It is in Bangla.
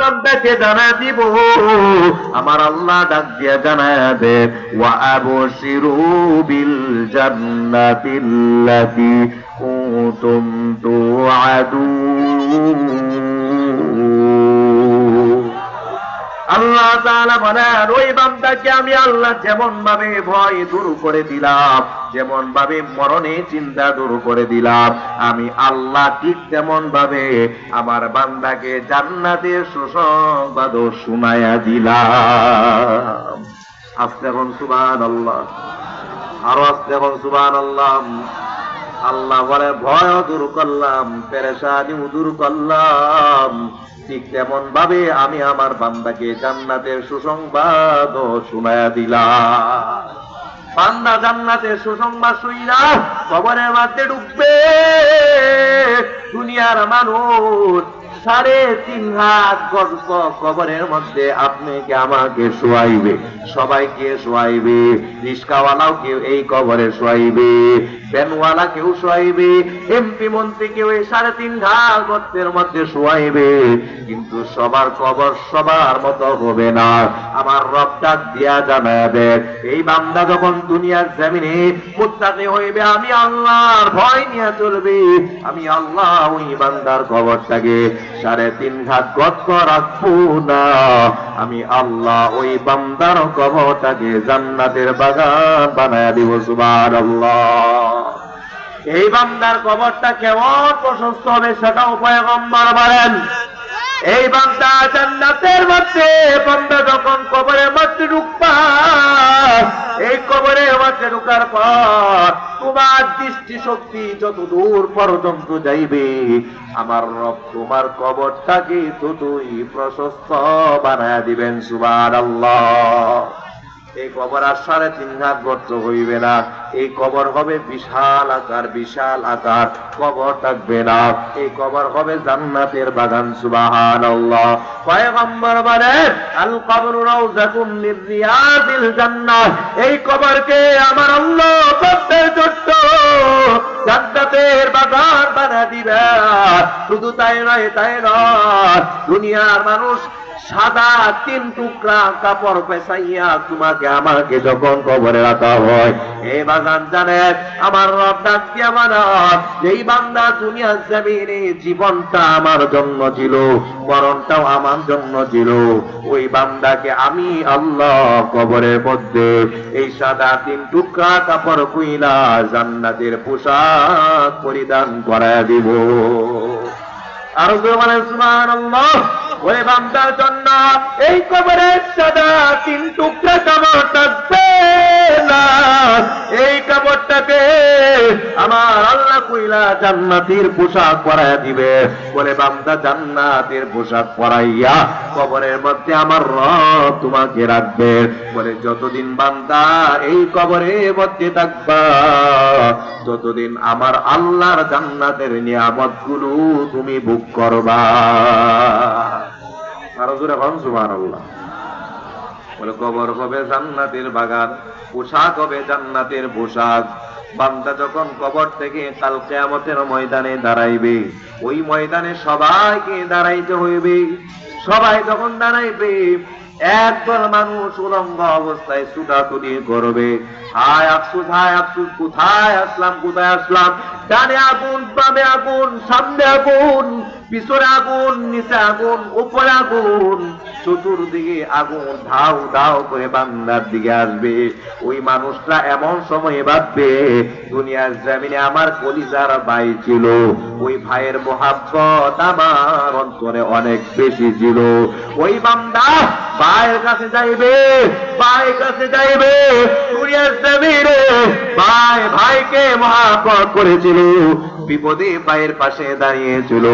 বান্দাকে জানা দিব আমার আল্লাহ ডাক দিয়া জানায় দে ওয়া আবশিরু বিল জান্নাতিল্লাতী কুনতুম তুআদুন। আল্লাহ তাআলা বলেন ওই বান্দাকে আমি আল্লাহ যেমন ভাবে ভয় দূর করে দিলাম, যেমন ভাবে মরণে চিন্তা দূর করে দিলাম, আমি আল্লাহ ঠিক তেমন ভাবে আমার বান্দাকে জান্নাতের সুসংবাদ শুনায়া দিলাম। আস্তে এখন সুবহানাল্লাহ, আরো আস্তে এখন সুবহানাল্লাহ। আল্লাহ বলে ভয় দূর করলাম, পেরেশানিও দূর করলাম, ঠিক তেমন ভাবে আমি আমার বান্দাকে জান্নাতের সুসংবাদ শুনায়া দিলাম। বান্দা জান্নাতের সুসংবাদ শুইনা কবরের মধ্যে ঢুকবে। দুনিয়ার মানুষ 3.5 হাত গর্ত কবরের মধ্যে আপনাকে আমাকে শোয়াইবে, সবাইকে শোয়াইবে, রিস্কাওয়ালাও কেউ এই কবরে শোয়াইবে, ভ্যানওয়ালা কেউ শোয়াইবে, এমপি মন্ত্রী কেউ এই 3.5 হাত গর্তের মধ্যে শোয়াইবে। কিন্তু সবার কবর সবার মতো হবে না। আমার রব ডাক দিয়া জানাবে এই বান্দা যখন দুনিয়ার জমিনে মুত্তাকি হইবে, আমি আল্লাহর ভয় নিয়ে চলবে, আমি আল্লাহ ওই বান্দার কবরটাকে 3.5 হাত গর্ত রাখবো না, আমি আল্লাহ ওই বান্দার কবরটাকে জান্নাতের বাগান বানায়া দিব। সুবহানাল্লাহ। এই বান্দার কবরটা কেমন প্রশস্ত হবে সেটাও পয়গম্বর বলেন। এই বান্দা জান্নাতের মধ্যে, বান্দা যখন কবরের মধ্যে ঢুকবা, এই কবরের মধ্যে ঢুকার পর তোমার দৃষ্টি শক্তি যত দূর পর্যন্ত যাইবে, আমার রব তোমার কবরটাকে ততই প্রশস্ত বানায়া দিবেন। সুবহানাল্লাহ। এই কবর আর 3.5 হাত গর্ত হইবে না, এই কবর হবে বিশাল আকার, বিশাল আকার কবর থাকবে না, এই কবর হবে জান্নাতের বাগান। সুবহানাল্লাহ। পয়গম্বর বলেন আল কবরু রাউযাতুন মির রিয়াদিল জান্নাহ, এই কবরকে আমার আল্লাহ ছোট্ট জান্নাতের বাগান বানিয়ে দিবে। শুধু তাই নয়, দুনিয়ার মানুষ সাদা 3 টুকরা কাপড় পেছাইয়া তোমাকে আমাকে যখন কবরে রাখা হয়, এই বাগান জানে আমার রব ডাক দিয়া বানান যেই বান্দা দুনিয়ার জমিনে জীবনটা আমার জন্য ছিল, মরণটাও আমার জন্য ছিল, ওই বান্দাকে আমি আল্লাহ কবরের মধ্যে এই সাদা 3 টুকরা কাপড় কইলা জান্নাতের পোশাক পরিধান করায়া দিব। আর বলেন সুবহানাল্লাহ। ওই বান্দার জন্য এই কবরের সাদা 3 টুকরা কাপড় থাকবে না, এই কাপড়টাকে আমার আল্লাহ কইলা জান্নাতের পোশাক পরাইয়া দিবে। বলে বান্দা জান্নাতের পোশাক পরাইয়া কবরের মধ্যে আমার রব তোমাকে রাখবে। বলে যতদিন বান্দা এই কবরের মধ্যে থাকবা, ততদিন আমার আল্লাহর জান্নাতের নিয়ামতগুলো তুমি ভোগ করবা। আরো জোরে বলুন সুবহানাল্লাহ। বলে কবর হবে জান্নাতের বাগান, পোশাক হবে জান্নাতের পোশাক। বান্দা যখন কবর থেকে কাল কিয়ামতের ময়দানে দাঁড়াইবে, ওই ময়দানে সবাইকে দাঁড়াইতে হইবে। সবাই যখন দাঁড়াইবে, একদল মানুষ উলঙ্গ অবস্থায় ছুটাছুটি করবে, হায় আফসুস, হায় আফসুস, কোথায় আসলাম, কোথায় আসলাম। ডানে আগুন, বামে আগুন, সামনে আগুন, পিছনে আগুন, নিচে আগুন, উপরে আগুন, চতুর্দিকে আগুন ধাও ধাও করে বান্দার দিকে আসবে। ওই মানুষরা এমন সময় ভাববে দুনিয়ার জমিনে আমার কলিজার ভাই ছিল, ওই ভাইয়ের মোহাব্বত আমার অন্তরে অনেক বেশি ছিল। ওই বান্দা ভাইয়ের কাছে যাইবে, ভাইয়ের কাছে যাইবে, দুনিয়ার জমিনে ভাই ভাইকে মোহাব্বত করেছিল, বিপদে ভাইয়ের পাশে দাঁড়িয়েছিল।